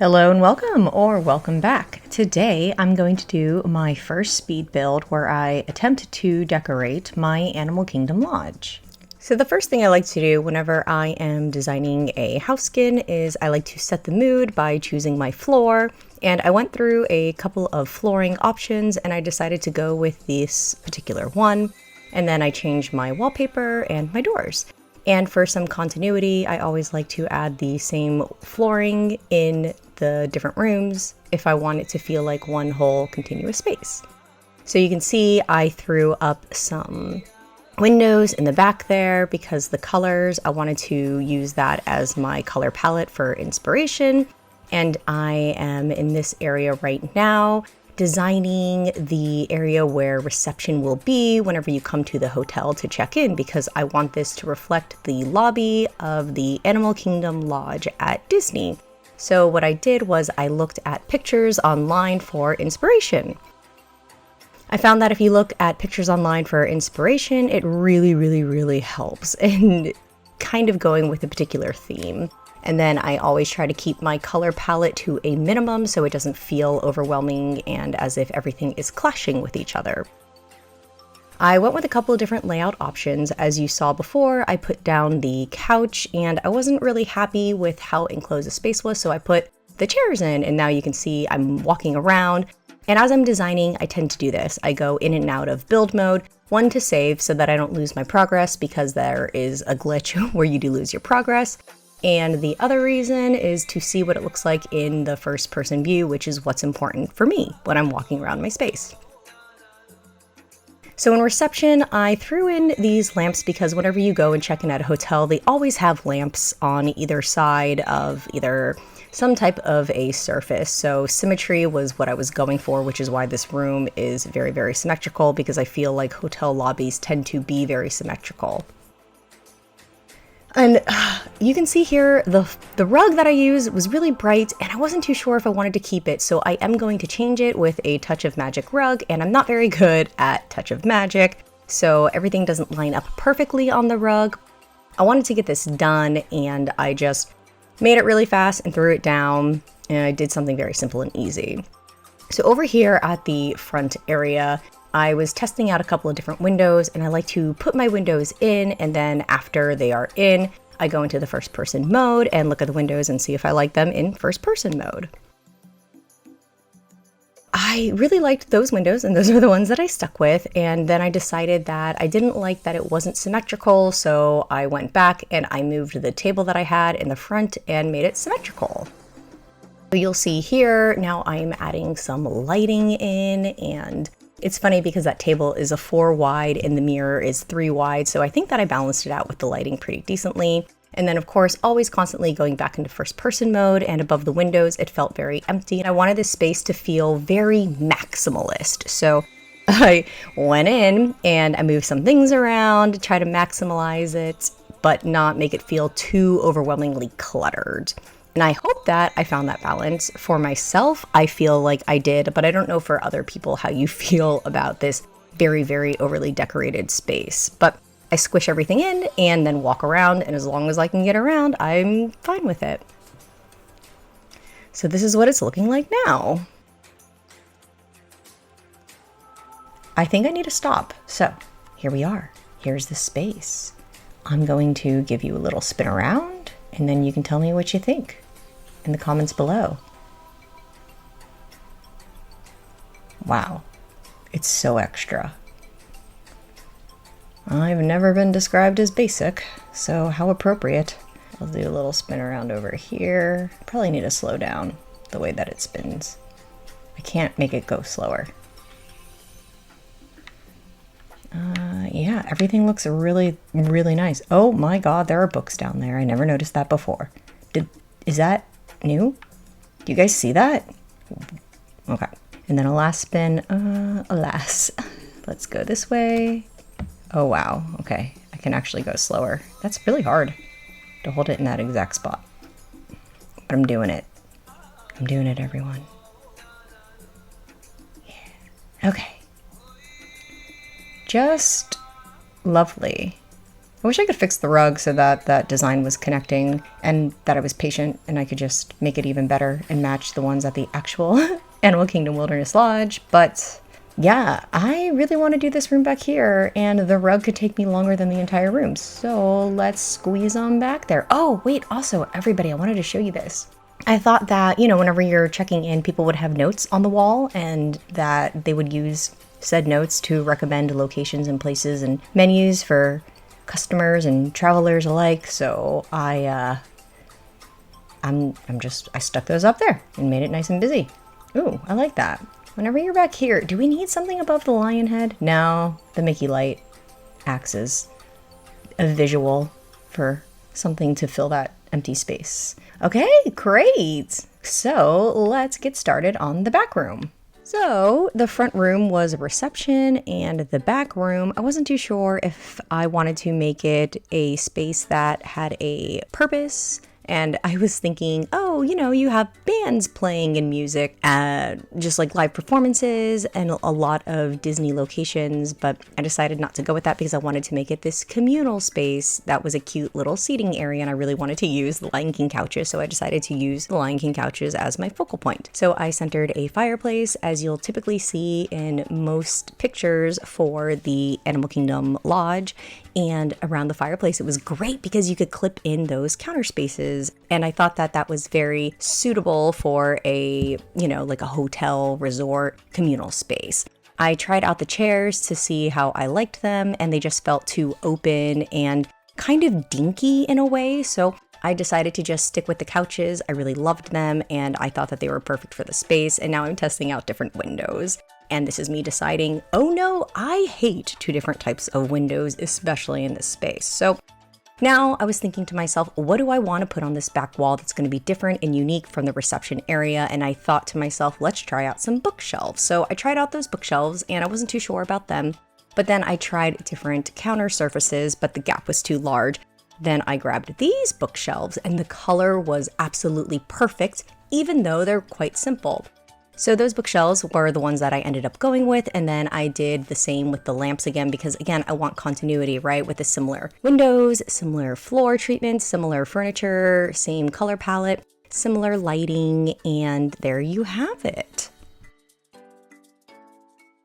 Hello and welcome, or welcome back. Today I'm going to do my first speed build where I attempt to decorate my Animal Kingdom Lodge. So the first thing I like to do whenever I am designing a house skin is I like to set the mood by choosing my floor, and I went through a couple of flooring options and I decided to go with this particular one, and then I changed my wallpaper and my doors. And for some continuity, I always like to add the same flooring in the different rooms if I want it to feel like one whole continuous space. So you can see I threw up some windows in the back there because the colors, I wanted to use that as my color palette for inspiration. And I am in this area right now designing the area where reception will be whenever you come to the hotel to check in, because I want this to reflect the lobby of the Animal Kingdom Lodge at Disney. So what I did was I looked at pictures online for inspiration. I found that if you look at pictures online for inspiration, it really helps in kind of going with a particular theme. And then I always try to keep my color palette to a minimum so it doesn't feel overwhelming and as if everything is clashing with each other. I went with a couple of different layout options. As you saw before, I put down the couch and I wasn't really happy with how enclosed the space was, so I put the chairs in, and now you can see I'm walking around. And as I'm designing, I tend to do this. I go in and out of build mode, one to save so that I don't lose my progress, because there is a glitch where you do lose your progress. And the other reason is to see what it looks like in the first person view, which is what's important for me when I'm walking around my space. So in reception, I threw in these lamps because whenever you go and check in at a hotel, they always have lamps on either side of either some type of a surface. So symmetry was what I was going for, which is why this room is very symmetrical, because I feel like hotel lobbies tend to be very symmetrical. And you can see here, the rug that I used was really bright and I wasn't too sure if I wanted to keep it, so I am going to change it with a Touch of Magic rug, and I'm not very good at Touch of Magic, so everything doesn't line up perfectly on the rug. I wanted to get this done and I just made it really fast and threw it down, and I did something very simple and easy. So over here at the front area, I was testing out a couple of different windows, and I like to put my windows in, and then after they are in, I go into the first person mode and look at the windows and see if I like them in first person mode. I really liked those windows, and those are the ones that I stuck with, and then I decided that I didn't like that it wasn't symmetrical, so I went back and I moved the table that I had in the front and made it symmetrical. You'll see here, now I'm adding some lighting in, and it's funny because that table is a 4 wide and the mirror is 3 wide, so I think that I balanced it out with the lighting pretty decently. And then of course, always constantly going back into first person mode, and above the windows, it felt very empty. And I wanted this space to feel very maximalist. So I went in and I moved some things around to try to maximize it, but not make it feel too overwhelmingly cluttered. And I hope that I found that balance. For myself, I feel like I did, but I don't know for other people how you feel about this very overly decorated space. But I squish everything in and then walk around, and as long as I can get around, I'm fine with it. So this is what it's looking like now. I think I need to stop. So here we are. Here's the space. I'm going to give you a little spin around, and then you can tell me what you think in the comments below. Wow, it's so extra. I've never been described as basic, so how appropriate. I'll do a little spin around over here. Probably need to slow down the way that it spins. I can't make it go slower. Yeah, everything looks really nice. Oh my god, there are books down there. I never noticed that before. Is that new? Do you guys see that? Okay. And then a last spin. Alas. Let's go this way. Oh wow. Okay. I can actually go slower. That's really hard to hold it in that exact spot. But I'm doing it. I'm doing it, everyone. Yeah. Okay. Just lovely. I wish I could fix the rug so that that design was connecting and that I was patient and I could just make it even better and match the ones at the actual Animal Kingdom Wilderness Lodge. But yeah, I really want to do this room back here, and the rug could take me longer than the entire room. So let's squeeze on back there. Oh, wait, also, everybody, I wanted to show you this. I thought that, you know, whenever you're checking in, people would have notes on the wall and that they would use said notes to recommend locations and places and menus for customers and travelers alike. So I stuck those up there and made it nice and busy. Ooh, I like that. Whenever you're back here, do we need something above the lion head? No, the Mickey light acts as a visual for something to fill that empty space. Okay, great. So let's get started on the back room. So the front room was a reception, and the back room, I wasn't too sure if I wanted to make it a space that had a purpose. And I was thinking, oh, you know, you have bands playing and music, just like live performances and a lot of Disney locations. But I decided not to go with that because I wanted to make it this communal space that was a cute little seating area. And I really wanted to use the Lion King couches. So I decided to use the Lion King couches as my focal point. So I centered a fireplace, as you'll typically see in most pictures for the Animal Kingdom Lodge. And around the fireplace, it was great because you could clip in those counter spaces. And I thought that that was very suitable for a, you know, like a hotel resort communal space. I tried out the chairs to see how I liked them, and they just felt too open and kind of dinky in a way. So I decided to just stick with the couches. I really loved them, and I thought that they were perfect for the space. And now I'm testing out different windows. And this is me deciding, oh no, I hate two different types of windows, especially in this space. So now I was thinking to myself, what do I want to put on this back wall that's going to be different and unique from the reception area? And I thought to myself, let's try out some bookshelves. So I tried out those bookshelves and I wasn't too sure about them. But then I tried different counter surfaces, but the gap was too large. Then I grabbed these bookshelves and the color was absolutely perfect, even though they're quite simple. So those bookshelves were the ones that I ended up going with, and then I did the same with the lamps again because, again, I want continuity, right, with the similar windows, similar floor treatments, similar furniture, same color palette, similar lighting, and there you have it.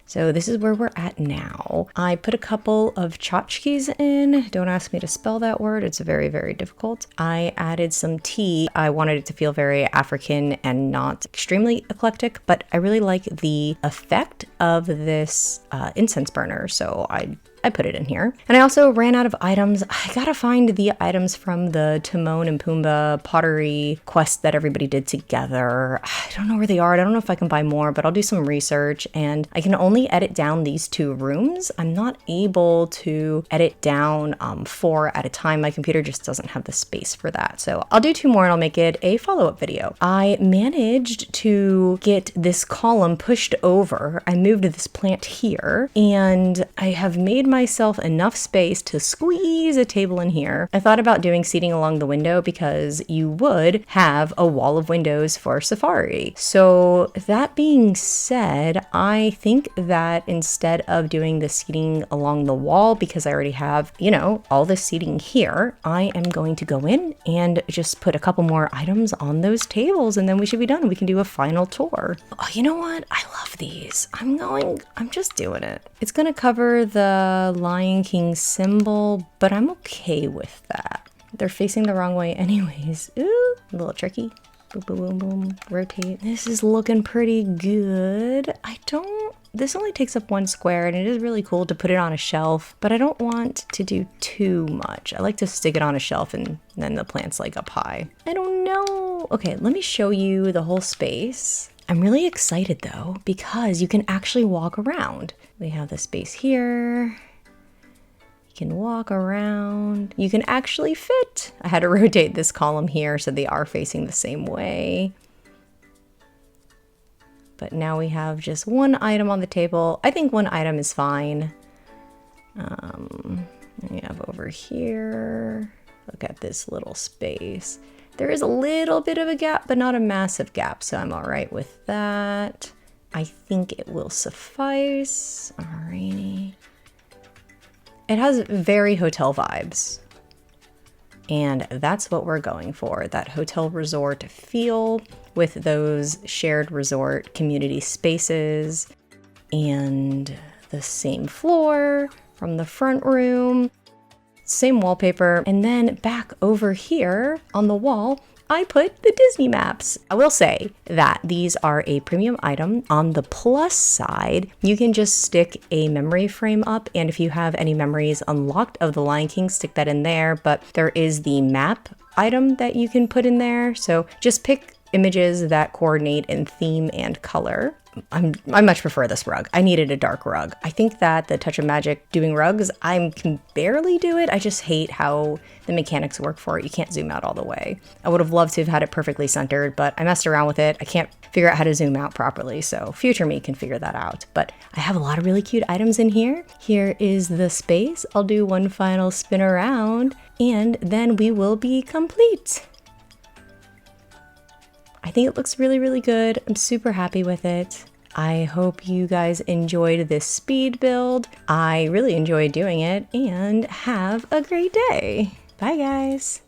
So this is where we're at now. I put a couple of tchotchkes in. Don't ask me to spell that word. It's very, very difficult. I added some tea. I wanted it to feel very African and not extremely eclectic, but I really like the effect of this incense burner. So I put it in here. And I also ran out of items. I gotta find the items from the Timon and Pumbaa pottery quest that everybody did together. I don't know where they are. I don't know if I can buy more, but I'll do some research. And I can only edit down these 2 rooms. I'm not able to edit down 4 at a time. My computer just doesn't have the space for that. So I'll do 2 more and I'll make it a follow-up video. I managed to get this column pushed over. I moved this plant here and I have made myself enough space to squeeze a table in here. I thought about doing seating along the window because you would have a wall of windows for safari. So that being said, I think that instead of doing the seating along the wall, because I already have, you know, all this seating here, I am going to go in and just put a couple more items on those tables and then we should be done. We can do a final tour. Oh, you know what? I love these. I'm just doing it. It's gonna cover the Lion King symbol, but I'm okay with that. They're facing the wrong way anyways. Ooh, a little tricky. Boom, boom, boom, boom. Rotate. This is looking pretty good. This only takes up 1 square and it is really cool to put it on a shelf, but I don't want to do too much. I like to stick it on a shelf and then the plant's like up high. I don't know. Okay, let me show you the whole space. I'm really excited though, because you can actually walk around. We have the space here. You can walk around. You can actually fit. I had to rotate this column here so they are facing the same way. But now we have just 1 item on the table. I think 1 item is fine. We have over here. Look at this little space. There is a little bit of a gap, but not a massive gap, so I'm all right with that. I think it will suffice. Alrighty. It has very hotel vibes. And that's what we're going for, that hotel resort feel with those shared resort community spaces and the same floor from the front room, same wallpaper. And then back over here on the wall, I put the Disney maps. I will say that these are a premium item. On the plus side, you can just stick a memory frame up, and if you have any memories unlocked of the Lion King, stick that in there. But there is the map item that you can put in there. So just pick images that coordinate in theme and color. I much prefer this rug. I needed a dark rug. I think that the Touch of Magic doing rugs, I can barely do it. I just hate how the mechanics work for it. You can't zoom out all the way. I would have loved to have had it perfectly centered, but I messed around with it. I can't figure out how to zoom out properly, so future me can figure that out. But I have a lot of really cute items in here. Here is the space. I'll do one final spin around, and then we will be complete. I think it looks really, really good. I'm super happy with it. I hope you guys enjoyed this speed build. I really enjoyed doing it, and have a great day. Bye, guys.